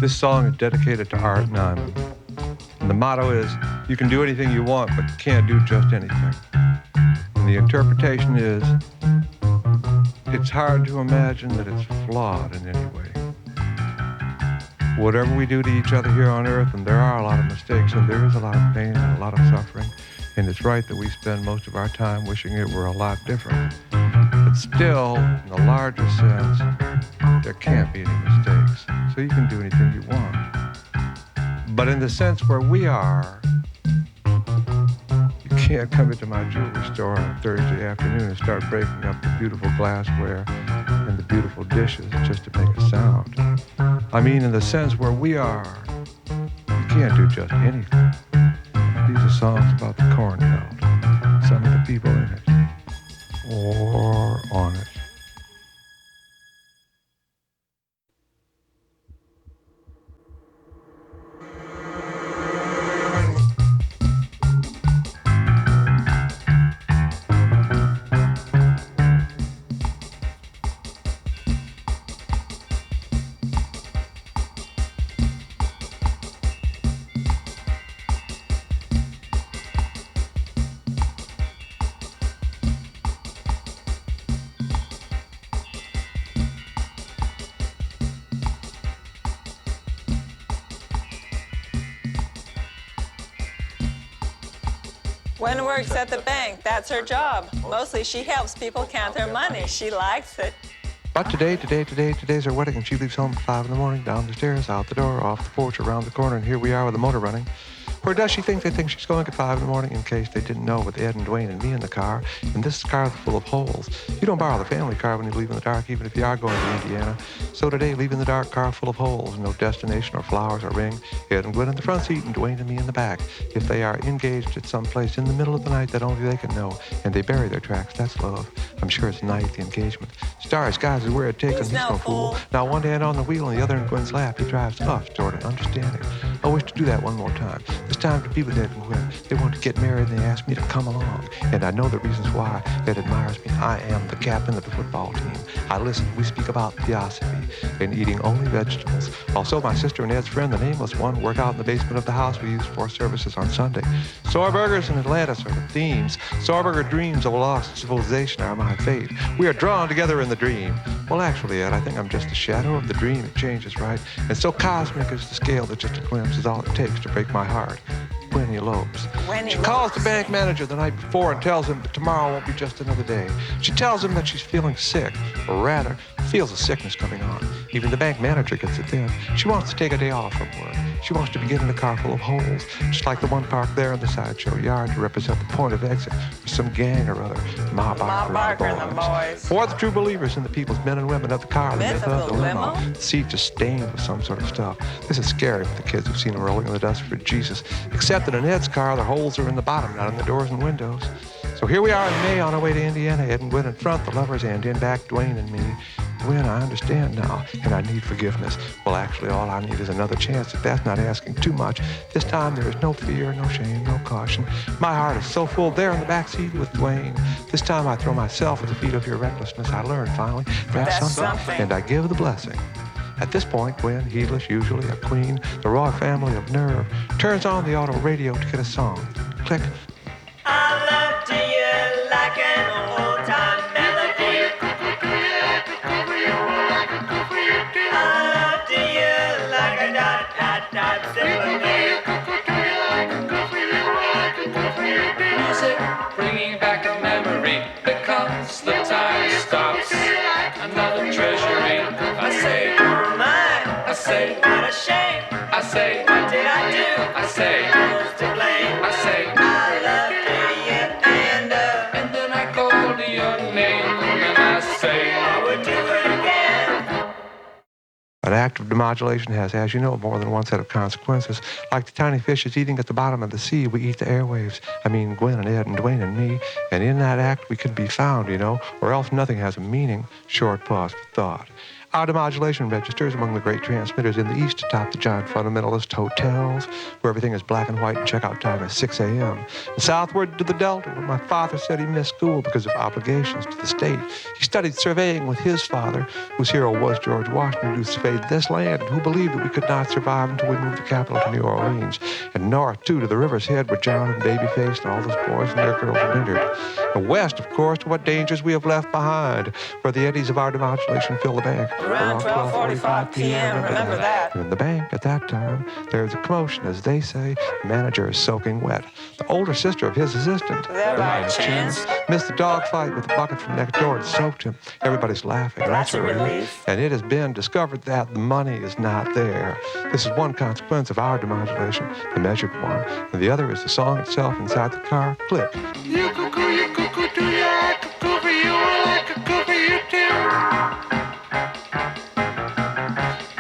This song is dedicated to Art Nyman. And the motto is, you can do anything you want, but you can't do just anything. And the interpretation is, it's hard to imagine that it's flawed in any way. Whatever we do to each other here on Earth, and there are a lot of mistakes, and there is a lot of pain and a lot of suffering, and it's right that we spend most of our time wishing it were a lot different. But still, in the larger sense, there can't be any mistakes, so you can do anything you want. But in the sense where we are, you can't come into my jewelry store on Thursday afternoon and start breaking up the beautiful glassware and the beautiful dishes just to make a sound. I mean, in the sense where we are, you can't do just anything. These are songs about the corn belt, some of the people in it, or on it. Gwen works at the bank. That's her job. Mostly she helps people count their money. She likes it. But today's her wedding, and she leaves home at 5 in the morning, down the stairs, out the door, off the porch, around the corner, and here we are with the motor running. Where does she think they think she's going at 5 in the morning, in case they didn't know, with Ed and Dwayne and me in the car, and this car's full of holes. You don't borrow the family car when you leave in the dark, even if you are going to Indiana. So today, leave in the dark, car full of holes, no destination or flowers or ring. Ed and Gwen in the front seat and Dwayne and me in the back. If they are engaged at some place in the middle of the night that only they can know, and they bury their tracks, that's love. I'm sure it's night, the engagement. Stars, skies is where it takes, and he's no fool. Now one hand on the wheel and the other in Gwen's lap. He drives us, Jordan, understanding. I wish to do that one more time. This time to be with Ed and Gwen. They want to get married and they asked me to come along. And I know the reasons why. Ed admires me. I am the captain of the football team. I listen. We speak about theosophy and eating only vegetables. Also, my sister and Ed's friend, the nameless one, work out in the basement of the house we use for services on Sunday. Sourburgers and Atlantis are the themes. Sourburger dreams of a lost civilization are my fate. We are drawn together in the dream. Well, actually, Ed, I think I'm just the shadow of the dream. It changes, right? And so cosmic is the scale that just a glimpse is all it takes to break my heart. When he elopes. She calls the bank manager the night before and tells him that tomorrow won't be just another day. She tells him that she's feeling sick, or rather, feels a sickness coming on. Even the bank manager gets it then. She wants to take a day off from work. She wants to begin in a car full of holes, just like the one parked there in the sideshow yard to represent the point of exit for some gang or other. Ma Barker and the boys. For the true believers in the people's men and women of the car, the myth of the limo. The seat just stained with some sort of stuff. This is scary for the kids who've seen them rolling in the dust for Jesus. Except that in Ed's car, the holes are in the bottom, not in the doors and windows. So here we are in May on our way to Indiana. Ed and Gwen in front, the lovers, and in back, Dwayne and me. Gwen, I understand now, and I need forgiveness. Well, actually, all I need is another chance, if that's not asking too much. This time, there is no fear, no shame, no caution. My heart is so full there in the back seat with Dwayne. This time, I throw myself at the feet of your recklessness. I learned, finally, that's something, and I give the blessing. At this point, Gwen, heedless, usually a queen, the raw family of nerve, turns on the auto radio to get a song. Click. I love to you like an old-time melody. I love to you like a dot-dot-dot symphony. Music bringing back a memory because the time stops. Another treasury. I say, Oh my, I say, what a shame. I say, What did I do? I say, Who's to blame? I say, I love to you and then I call your name and I say, I would do it again. An act of demodulation has, as you know, more than one set of consequences. Like the tiny fishes eating at the bottom of the sea, we eat the airwaves. I mean, Gwen and Ed and Dwayne and me. And in that act, we can be found, you know, or else nothing has a meaning. Short pause for thought. Our demodulation registers among the great transmitters in the East atop the giant fundamentalist hotels, where everything is black and white and checkout time is 6 a.m. And southward to the Delta, where my father said he missed school because of obligations to the state. He studied surveying with his father, whose hero was George Washington, whose face made this land and who believed that we could not survive until we moved the capital to New Orleans. And north, too, to the river's head where John and Babyface and all those boys and their girls were entered. And west, of course, to what dangers we have left behind, where the eddies of our demodulation fill the bank. Around 12:45 p.m., remember that. In the bank at that time, there's a commotion, as they say. The manager is soaking wet. The older sister of his assistant, Is that right, Chance? missed the dog fight with the bucket from next door and soaked him. Everybody's laughing. That's a relief. And it has been discovered that the money is not there. This is one consequence of our demodulation, the measured one. And the other is the song itself inside the car. Click. You cuckoo, do you? I cuckoo for you, I like cuckoo for you too.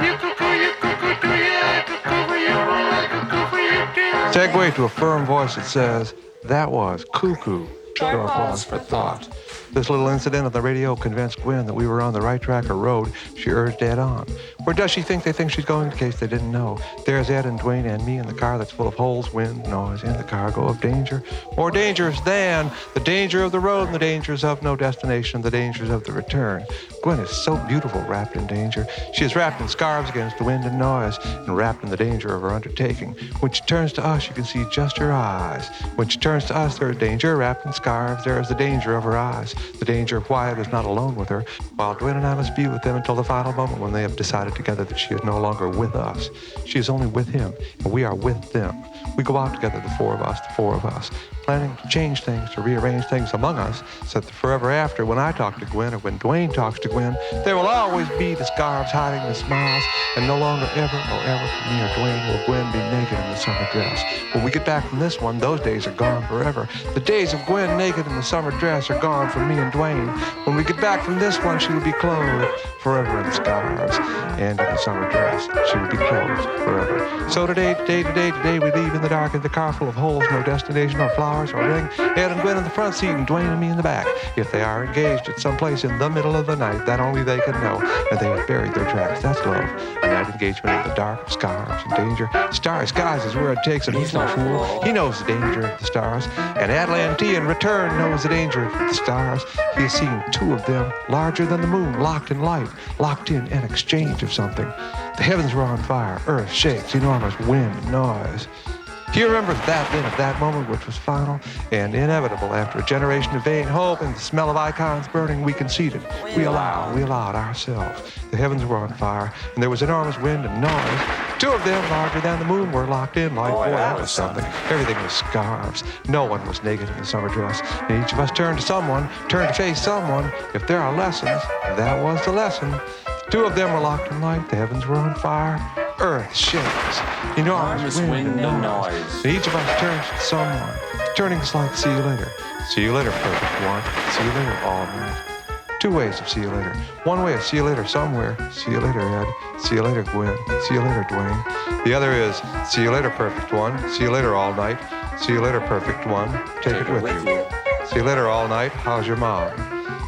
You cuckoo, do you? I cuckoo for you, I like cuckoo for you too. Segue to a firm voice that says, that was cuckoo. Short pause for thought. This little incident on the radio convinced Gwen that we were on the right track or road. She urged Ed on. Where does she think they think she's going, in case they didn't know? There's Ed and Dwayne and me in the car that's full of holes, wind, noise, and the cargo of danger. More dangerous than the danger of the road and the dangers of no destination, the dangers of the return. Gwen is so beautiful, wrapped in danger. She is wrapped in scarves against the wind and noise, and wrapped in the danger of her undertaking. When she turns to us, you can see just her eyes. When she turns to us, there is danger. Wrapped in scarves, there is the danger of her eyes. The danger of Wyatt is not alone with her, while Dwayne and I must be with them until the final moment when they have decided together that she is no longer with us. She is only with him, and we are with them. We go out together, the four of us, planning to change things, to rearrange things among us, so that the forever after, when I talk to Gwen or when Dwayne talks to Gwen, there will always be the scarves hiding the smiles, and no longer ever for me or Dwayne will Gwen be naked in the summer dress. When we get back from this one, those days are gone forever. The days of Gwen naked in the summer dress are gone from me and Dwayne. When we get back from this one, she will be clothed forever in scarves, and in the summer dress, she will be clothed forever. So today, we leave in the dark in the car full of holes, no destination or flowers or ring. Ed and Gwen in the front seat and Dwayne and me in the back. If they are engaged at some place in the middle of the night, that only they can know. And they have buried their tracks. That's love. A night engagement in the dark of scarves and danger. Starry skies is where it takes him. He's no fool. He knows the danger of the stars. And Atlantee in return knows the danger of the stars. He has seen two of them, larger than the moon, locked in light, locked in an exchange of something. The heavens were on fire, earth shakes, enormous wind and noise. He remembers that then, at that moment, which was final and inevitable. After a generation of vain hope and the smell of icons burning, we conceded. We allowed ourselves. The heavens were on fire, and there was enormous wind and noise. Two of them, larger than the moon, were locked in like, boy, that was something. Everything was scarves. No one was naked in the summer dress. And each of us turned to face someone. If there are lessons, that was the lesson. Two of them were locked in light. The heavens were on fire. Earth shakes. Enormous wind and noise. Each of us turns to someone. Turning is like see you later. See you later, perfect one. See you later, all night. Two ways of see you later. One way is see you later somewhere. See you later, Ed. See you later, Gwen. See you later, Dwayne. The other is see you later, perfect one. See you later, all night. See you later, perfect one. Take it with you. See you later, all night. How's your mom?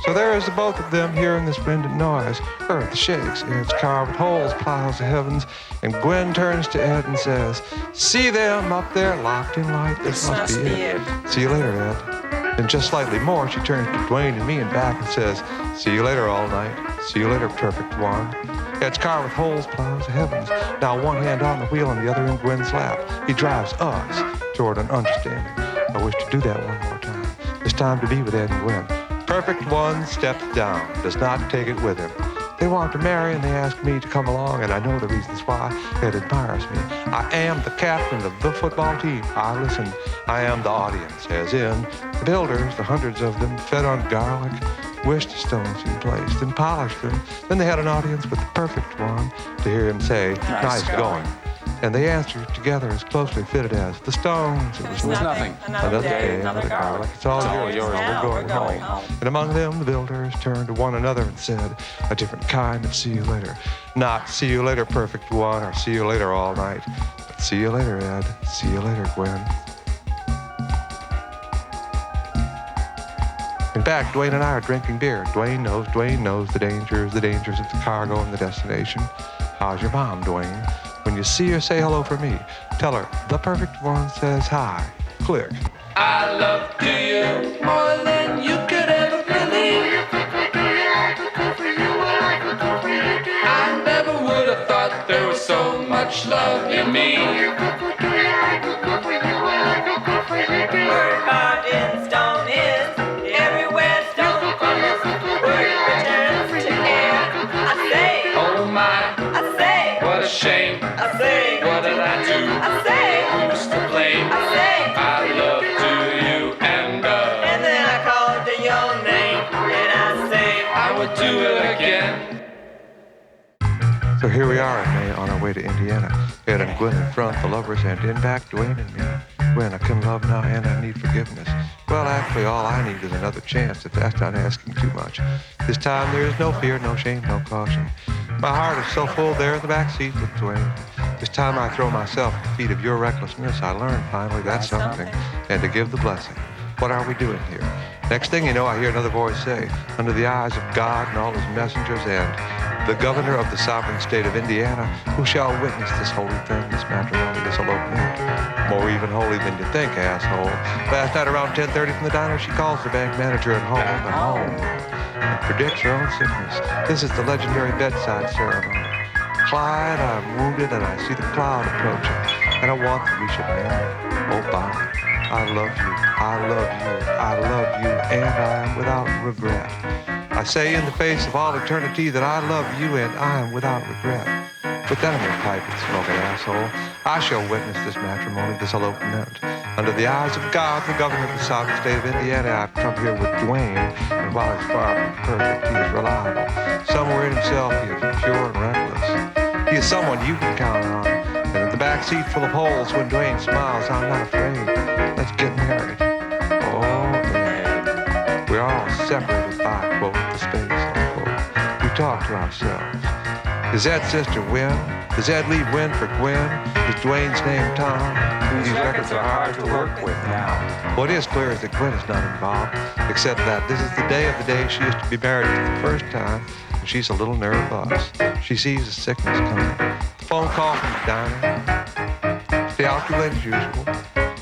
So there is the both of them here in this wind and noise. Earth shakes, and it's carved holes, piles of heavens. And Gwen turns to Ed and says, see them up there, locked in light. This must be it. See you later, Ed. And just slightly more, she turns to Dwayne and me and back and says, see you later, all night. See you later, perfect one. It's carved with holes, piles of heavens. Now one hand on the wheel and the other in Gwen's lap. He drives us toward an understanding. I wish to do that one more time. It's time to be with Ed and Gwen. Perfect one steps down, does not take it with him. They want to marry and they ask me to come along, and I know the reasons why. It admires me. I am the captain of the football team. I listen. I am the audience, as in the builders, the hundreds of them, fed on garlic, wished stones in place, then polished them. Then they had an audience with the perfect one to hear him say, nice going. And they answered together as closely fitted as the stones. It was nothing. Another day, another garlic. It's all yours. We're going home. And among them, the builders turned to one another and said, a different kind of see you later. Not see you later, perfect one, or see you later all night. But see you later, Ed. See you later, Gwen. In fact, Dwayne and I are drinking beer. Dwayne knows the dangers of the cargo and the destination. How's your mom, Dwayne? When you see her, say hello for me. Tell her, the perfect one says hi. Click. I love you more than you could ever believe. I never would have much love in me. Word carved in stone is everywhere stone falls. Word returns to air. I say, Oh my, I say, what a shame. I say, What did I do? I say, Who's to blame? I say. I love to you And then I called to your name, and I say, I would do it again. So here we are in May on our way to Indiana. Ed and Gwen in front, the lovers, and in back, Dwayne and me. Gwen, I can love now and I need forgiveness. Well, actually, all I need is another chance, if that's not asking too much. This time there is no fear, no shame, no caution. My heart is so full there in the back seat with Dwayne. This time I throw myself at the feet of your recklessness. I learned finally that's something. And to give the blessing. What are we doing here? Next thing you know, I hear another voice say, under the eyes of God and all his messengers and the governor of the sovereign state of Indiana, who shall witness this holy thing, this matrimony, this elopement. More even holy than you think, asshole. Last night around 10:30 from the diner, she calls the bank manager at home and home and predicts her own sickness. This is the legendary bedside ceremony. Clyde, I'm wounded and I see the cloud approaching, and I want that we should marry. Oh, Bonnie, I love you, I love you, I love you, and I am without regret. I say in the face of all eternity that I love you and I am without regret. Put that in your pipe and smoke it, asshole. I shall witness this matrimony, this elopement. Under the eyes of God, the governor of the sovereign state of Indiana, I've come here with Dwayne, and while he's far from perfect, he is reliable. Somewhere in himself, he is pure and reckless. He is someone you can count on. And in the back seat full of holes, when Dwayne smiles, I'm not afraid. Let's get married. Oh, babe. We're all separated by, quote, the space, unquote. We talk to ourselves. Does Ed's sister win? Does Ed leave win for Gwen? Is Dwayne's name Tom? These records are hard to work with now. What is clear is that Gwen is not involved, except that this is the day of the day she is to be married for the first time, and she's a little nervous. She sees the sickness coming. The phone call from the diner. Stay out too late as usual.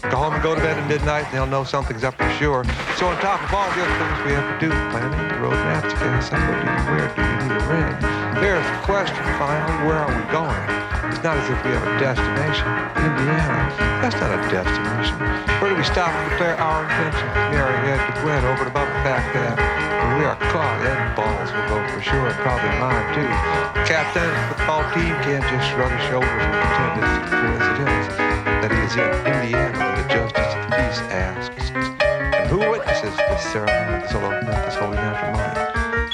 Go home and go to bed at midnight, and they'll know something's up for sure. So on top of all the other things we have to do, planning, road maps, gas, where do you need a ring? There's the question, finally, where are we going? It's not as if we have a destination. Indiana, that's not a destination. Where do we stop and declare our intention? Marry Ed to Gwen over and above the fact that when we are caught, Ed balls will go for sure, and probably mine too. The captain of the football team can't just shrug his shoulders and pretend it's a coincidence that he is in Indiana when the justice of the peace asks. And who witnesses this ceremony, this elopement, this holy matrimony?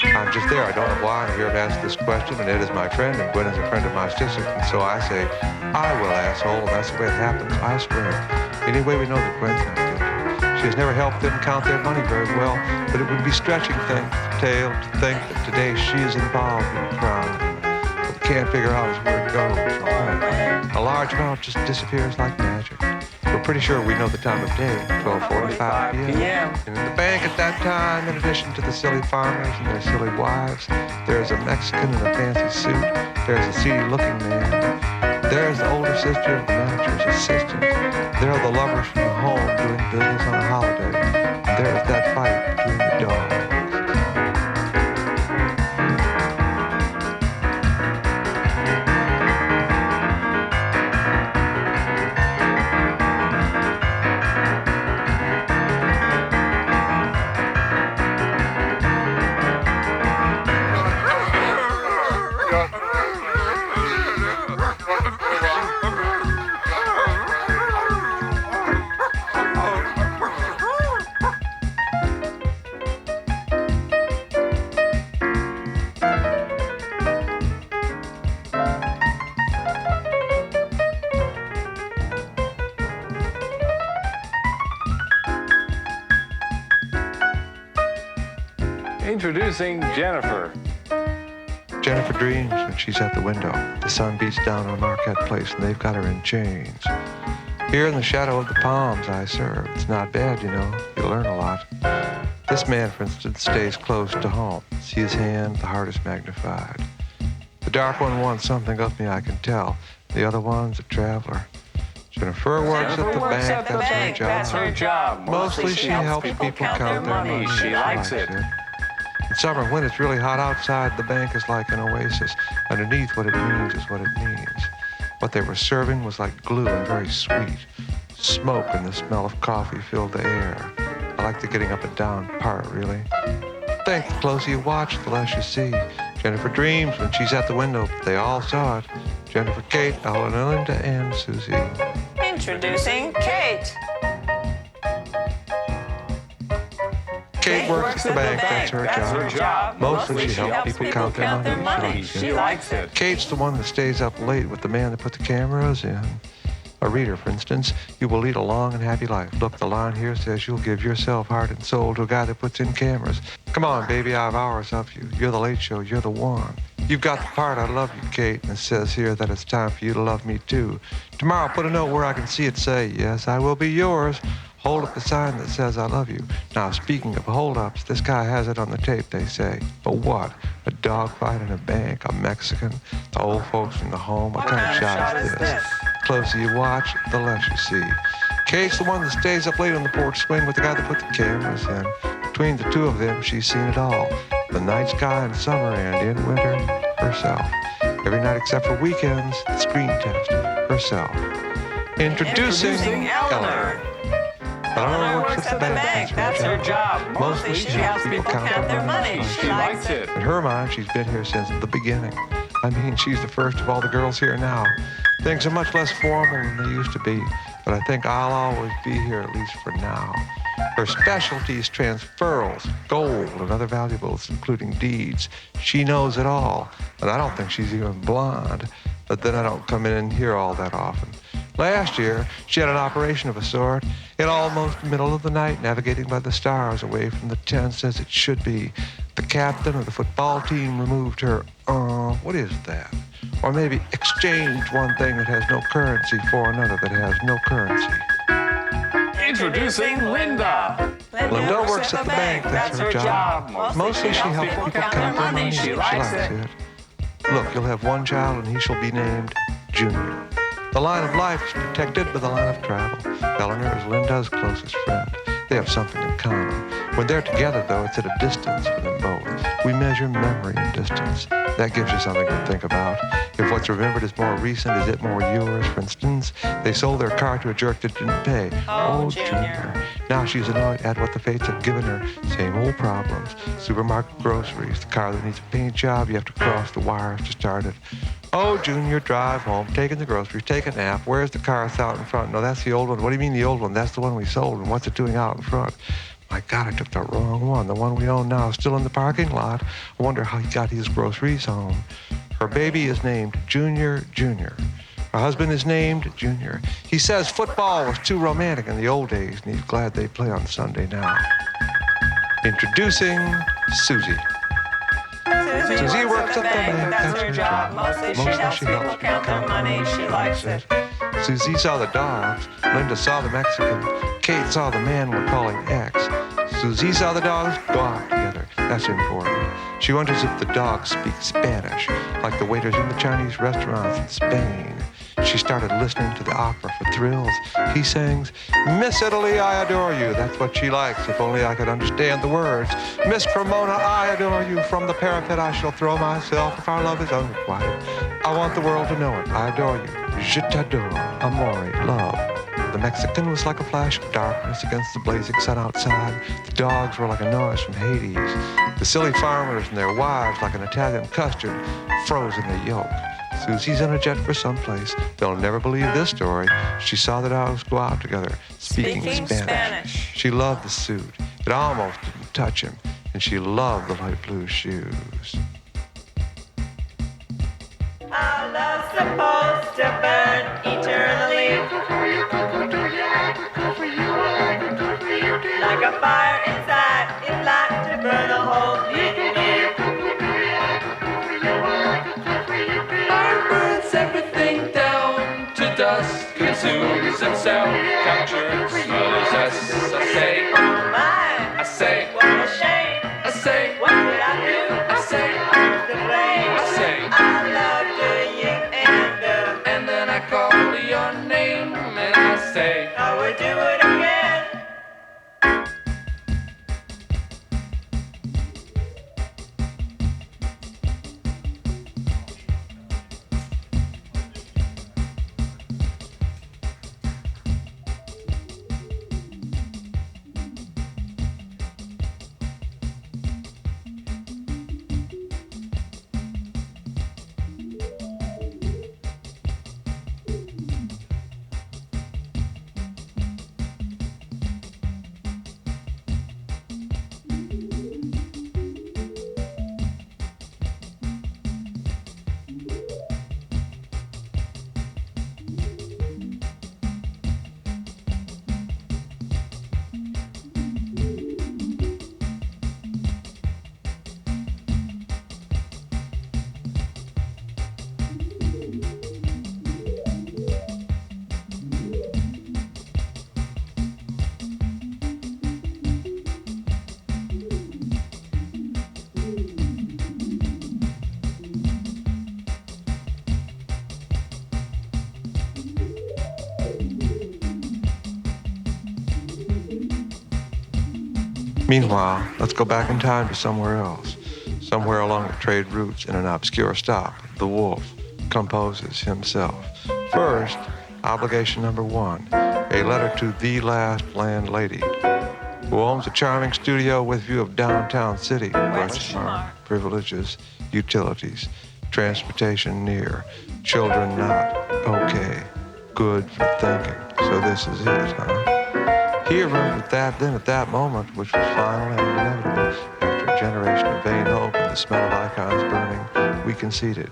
I'm just there. I don't know why. I'm here to answer this question, and Ed is my friend, and Gwen is a friend of my sister, and so I say, I will, asshole, and that's the way it happens, I swear. Anyway, we know that Gwen's not guilty. She has never helped them count their money very well, but it would be stretching things to tale to think that today she is involved in a crime. But we can't figure out where it goes. A large amount just disappears like magic. We're pretty sure we know the time of day, 12:45 p.m. And in the bank at that time, in addition to the silly farmers and their silly wives, there's a Mexican in a fancy suit, there's a seedy-looking man, there's the older sister of the manager's assistant, there are the lovers from the home doing business on a holiday, and there's that fight between the dogs. Introducing Jennifer. Jennifer dreams when she's at the window. The sun beats down on Marquette Place, and they've got her in chains. Here in the shadow of the palms I serve. It's not bad, you know. You learn a lot. This man, for instance, stays close to home. See his hand, the heart is magnified. The dark one wants something of me, I can tell. The other one's a traveler. Jennifer works at the bank. That's her job. Mostly she helps people count their money. She likes it. In summer, when it's really hot outside, the bank is like an oasis. Underneath, what it means is what it means. What they were serving was like glue and very sweet. Smoke and the smell of coffee filled the air. I like the getting up and down part, really. Think, the closer you watch, the less you see. Jennifer dreams when she's at the window, but they all saw it. Jennifer, Kate, Ellen, Linda, and Susie. Introducing Kate. Kate works at the bank, that's her job. Mostly she helps people count their money. She likes it. Kate's the one that stays up late with the man that put the cameras in. A reader, for instance, you will lead a long and happy life. Look, the line here says you'll give yourself, heart, and soul to a guy that puts in cameras. Come on, baby, I have hours of you. You're the late show, you're the one. You've got the part, I love you, Kate, and it says here that it's time for you to love me, too. Tomorrow, put a note where I can see it say, yes, I will be yours. Hold up the sign that says I love you. Now, speaking of hold-ups, this guy has it on the tape, they say. But what? A dogfight in a bank, a Mexican, the old folks in the home. What kind of shot is this? The closer you watch, the less you see. Kate's the one that stays up late on the porch swing with the guy that put the cameras in. Between the two of them, she's seen it all. The night sky in summer and in winter, herself. Every night except for weekends, the screen test, herself. Introducing Eleanor. Eleanor works at the bank. That's her job. Mostly she helps people count their money. She likes it. In her mind, she's been here since the beginning. I mean, she's the first of all the girls here now. Things are much less formal than they used to be, but I think I'll always be here, at least for now. Her specialty is transferals, gold, and other valuables, including deeds. She knows it all, and I don't think she's even blonde, but then I don't come in here all that often. Last year, she had an operation of a sort, in almost the middle of the night, navigating by the stars away from the tents as it should be. The captain of the football team removed her, what is that? Or maybe exchanged one thing that has no currency for another that has no currency. Introducing Linda. Linda works at the bank, that's her job. Mostly she helps people count their money. She likes it. Look, you'll have one child and he shall be named Junior. The line of life is protected by the line of travel. Eleanor is Linda's closest friend. They have something in common. When they're together, though, it's at a distance for them both. We measure memory in distance. That gives you something to think about. If what's remembered is more recent, is it more yours? For instance, they sold their car to a jerk that didn't pay. Oh, Junior. Now she's annoyed at what the fates have given her. Same old problems. Supermarket groceries, the car that needs a paint job, you have to cross the wires to start it. Oh, Junior, drive home, taking the groceries, take a nap. Where's the car that's out in front? No, that's the old one. What do you mean the old one? That's the one we sold, and what's it doing out in front? My God, I took the wrong one. The one we own now is still in the parking lot. I wonder how he got his groceries home. Her baby is named Junior Junior. Her husband is named Junior. He says football was too romantic in the old days, and he's glad they play on Sunday now. Introducing Susie. Susie works at the bank, that's her job. Mostly she helps people count their money. She likes it. Susie saw the dogs. Linda saw the Mexican. Kate saw the man we're calling X. Susie saw the dogs go out together. That's important. She wonders if the dogs speak Spanish, like the waiters in the Chinese restaurants in Spain. She started listening to the opera for thrills. He sings, Miss Italy, I adore you. That's what she likes, if only I could understand the words. Miss Cremona, I adore you. From the parapet I shall throw myself if our love is unrequited. I want the world to know it. I adore you. Je t'adore. Amore. Love. The Mexican was like a flash of darkness against the blazing sun outside. The dogs were like a noise from Hades. The silly farmers and their wives like an Italian custard froze in the yolk. Susie's in a jet for someplace. They'll never believe this story. She saw the dogs go out together, speaking Spanish. She loved the suit. It almost didn't touch him. And she loved the light blue shoes. Our love's supposed to burn eternally, like a fire inside, it's like to burn a hole in you. Burns everything down to dust, consumes himself, captures, smothers us. I say, Oh my, I say, what a shame. I say, What did I do? I say, Who's to blame? I say, I love the yin and the and then I call your name and I say, I would do it again. Meanwhile, let's go back in time to somewhere else. Somewhere along the trade routes in an obscure stop, the wolf composes himself. First, obligation number 1, a letter to the last landlady, who owns a charming studio with view of downtown city, privileges, utilities, transportation near, children not, okay, good for thinking. So this is it, huh? He arrived at that, then at that moment, which was final and inevitable, after a generation of vain hope and the smell of icons burning, we conceded.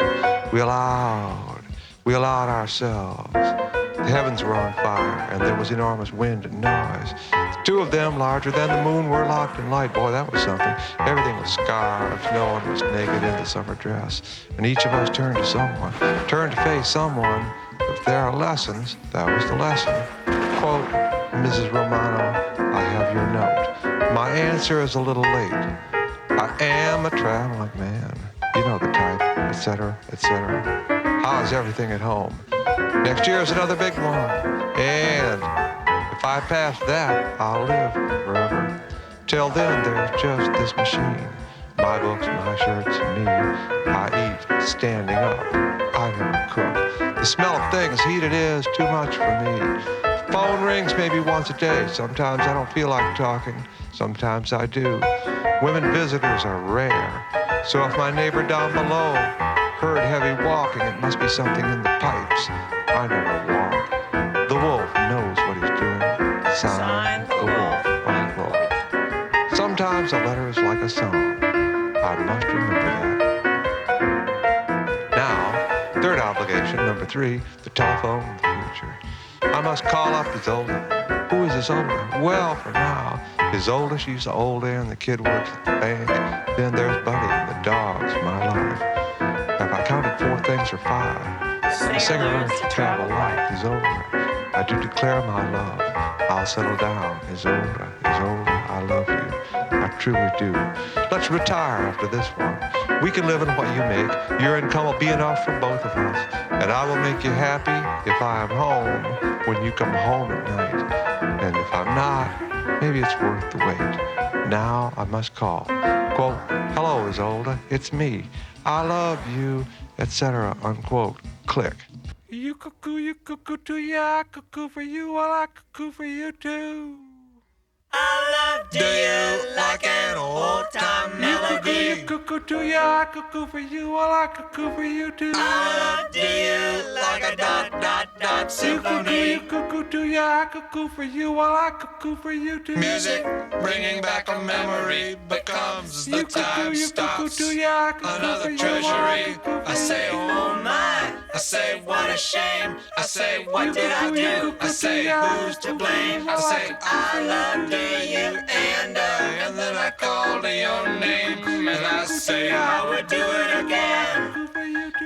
We allowed ourselves. The heavens were on fire, and there was enormous wind and noise. The two of them, larger than the moon, were locked in light. Boy, that was something. Everything was scarred. No one was naked in the summer dress. And each of us turned to someone, turned to face someone. If there are lessons, that was the lesson. Quote, Mrs. Romano, I have your note. My answer is a little late. I am a traveling man. You know the type, etc., etc. How is everything at home? Next year is another big one. And if I pass that, I'll live forever. Till then, there's just this machine. My books, my shirts, and me. I eat standing up. I never cook. The smell of things heated is too much for me. Phone rings maybe once a day. Sometimes I don't feel like talking. Sometimes I do. Women visitors are rare. So if my neighbor down below heard heavy walking, it must be something in the pipes. I never walk. The wolf knows what he's doing. Signed, the wolf, unquote. Sometimes a letter is like a song. I must remember that. Now, third obligation, number 3, the telephone in the future. I must call up Isolde. Who is Isolde? Well, for now, Isolde, she's old and the kid works at the bank. Then there's Buddy and the dog's my life. Have I counted 4 things or 5? The singer learns to travel light is over. I do declare my love. I'll settle down. Isolde, I love you. I truly do. Let's retire after this one. We can live on what you make. Your income will be enough for both of us. And I will make you happy if I am home when you come home at night. And if I'm not, maybe it's worth the wait. Now I must call. Quote, hello, Isolde, it's me. I love you, etc., unquote. Click. You cuckoo to ya, cuckoo for you, well I cuckoo for you too. I love you like an old-time melody. You cuckoo to ya, cuckoo for you, well I cuckoo for you too. I love you like a dot symphony. You cuckoo to ya, cuckoo for you, well I cuckoo for you too. Music bringing back a memory becomes the time stops. Another treasury. I say, oh my. I say, what a shame. I say, what did I do? I say, who's to blame? I say, I love you, and then I call your name, and I say, I would do it again.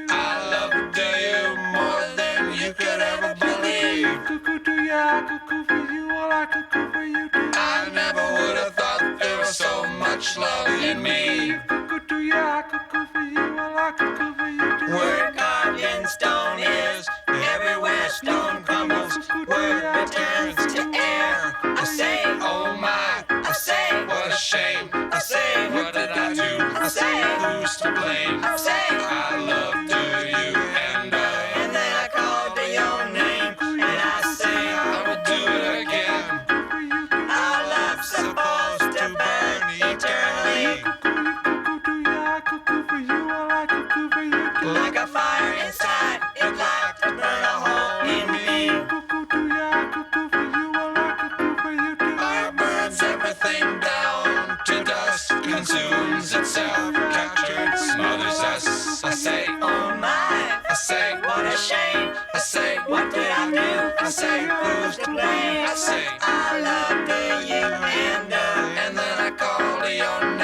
I love you more than you could ever believe. I never would have thought there was so much love in me. Word carved in stone is everywhere stone crumbles. Word returns to air. I say, oh my. I say, what a shame. I say, what did I do? I say, who's to blame? I say, I love you, and then I called to your name, and I say, I would do it again. Our love's supposed to burn eternally, like a fire inside, it like to burn a hole in me. Fire burns everything down to dust, consumes itself, captured, smothers us. I say, oh my. I say, what a shame. I say, what did I do? I say, who's to blame? I say, I love you, and then I call to your name.